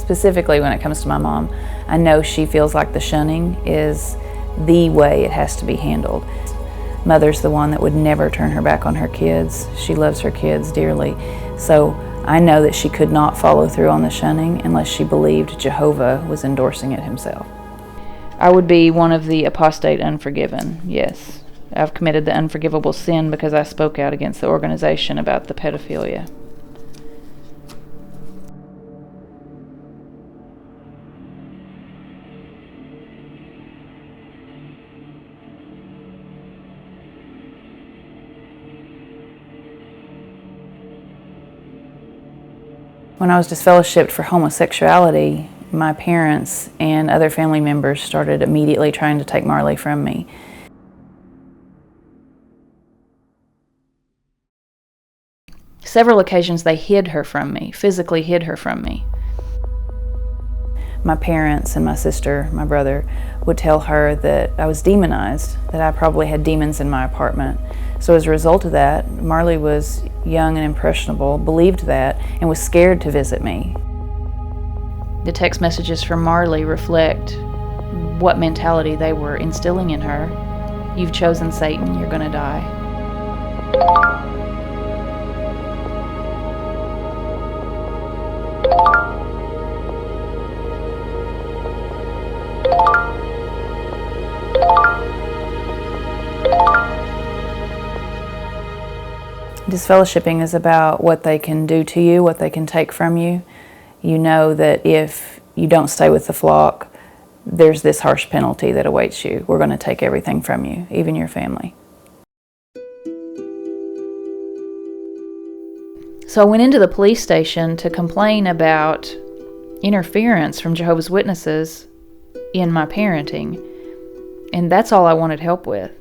specifically when it comes to my mom. I know she feels like the shunning is the way it has to be handled. Mother's the one that would never turn her back on her kids. She loves her kids dearly. So I know that she could not follow through on the shunning unless she believed Jehovah was endorsing it himself. I would be one of the apostate unforgiven, yes. I've committed the unforgivable sin because I spoke out against the organization about the pedophilia. When I was disfellowshipped for homosexuality, my parents and other family members started immediately trying to take Marley from me. Several occasions they hid her from me, physically hid her from me. My parents and my sister, my brother, would tell her that I was demonized, that I probably had demons in my apartment. So as a result of that, Marley was young and impressionable, believed that, and was scared to visit me. The text messages from Marley reflect what mentality they were instilling in her. You've chosen Satan, you're going to die. Disfellowshipping is about what they can do to you, what they can take from you. You know that if you don't stay with the flock, there's this harsh penalty that awaits you. We're going to take everything from you, even your family. So I went into the police station to complain about interference from Jehovah's Witnesses in my parenting, and that's all I wanted help with.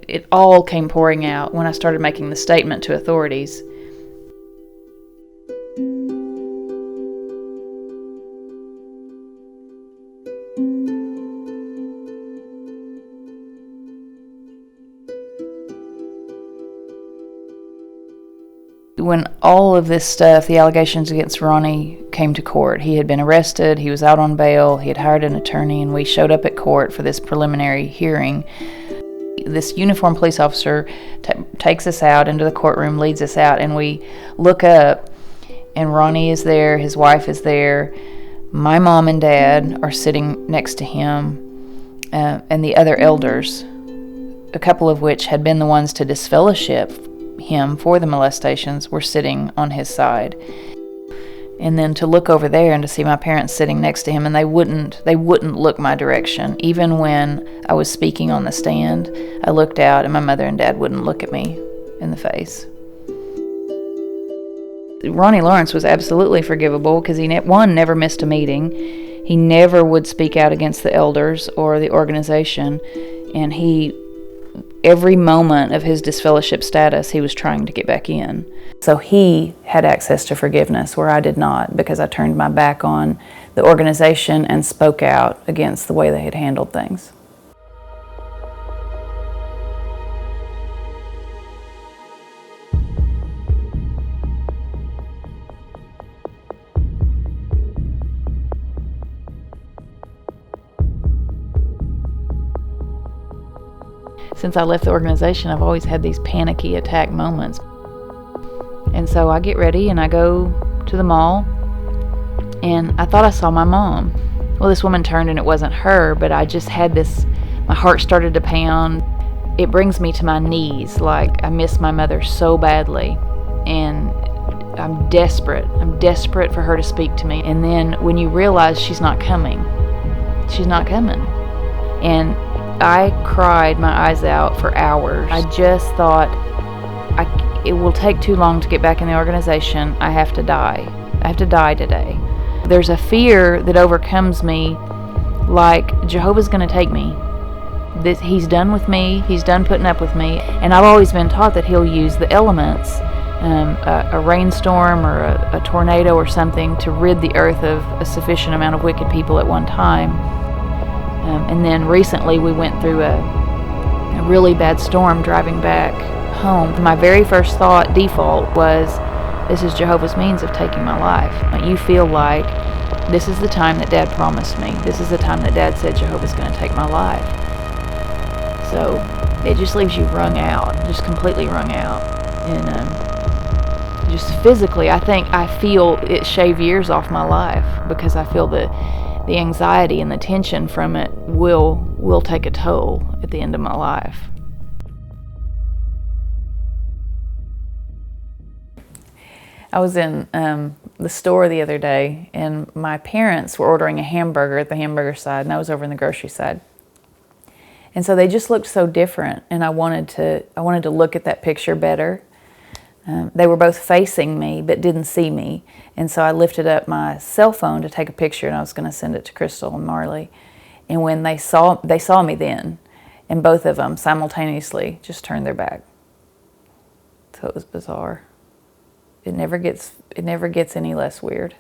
It all came pouring out when I started making the statement to authorities. When all of this stuff, the allegations against Ronnie came to court, he had been arrested, he was out on bail, he had hired an attorney, and we showed up at court for this preliminary hearing. This uniformed police officer takes us out into the courtroom, leads us out, and we look up, and Ronnie is there, his wife is there, my mom and dad are sitting next to him, and the other elders, a couple of which had been the ones to disfellowship him for the molestations, were sitting on his side. And then to look over there and to see my parents sitting next to him, and they wouldn't look my direction. Even when I was speaking on the stand, I looked out and my mother and dad wouldn't look at me in the face. Ronnie Lawrence was absolutely forgivable because he, never missed a meeting. He never would speak out against the elders or the organization, and every moment of his disfellowship status, he was trying to get back in. So he had access to forgiveness where I did not, because I turned my back on the organization and spoke out against the way they had handled things. Since I left the organization, I've always had these panicky attack moments. And so I get ready and I go to the mall, and I thought I saw my mom. Well, this woman turned and it wasn't her, but I just had this, my heart started to pound. It brings me to my knees, like I miss my mother so badly, and I'm desperate for her to speak to me. And then when you realize she's not coming. And I cried my eyes out for hours. I just thought, it will take too long to get back in the organization. I have to die. I have to die today. There's a fear that overcomes me, like Jehovah's going to take me. He's done with me. He's done putting up with me. And I've always been taught that he'll use the elements, a rainstorm or a tornado or something, to rid the earth of a sufficient amount of wicked people at one time. And then recently we went through a really bad storm driving back home. My very first default was, this is Jehovah's means of taking my life. You feel like This is the time that Dad promised me. This is the time that Dad said Jehovah's going to take my life. So it just leaves you wrung out, just completely wrung out. And just physically, I feel it shave years off my life, because I feel the anxiety and the tension from it will take a toll at the end of my life. I was in the store the other day, and my parents were ordering a hamburger at the hamburger side, and I was over in the grocery side. And so they just looked so different, and I wanted to look at that picture better. They were both facing me but didn't see me, and so I lifted up my cell phone to take a picture, and I was going to send it to Crystal and Marley. And when they saw me then, and both of them simultaneously just turned their back. So it was bizarre. It never gets any less weird.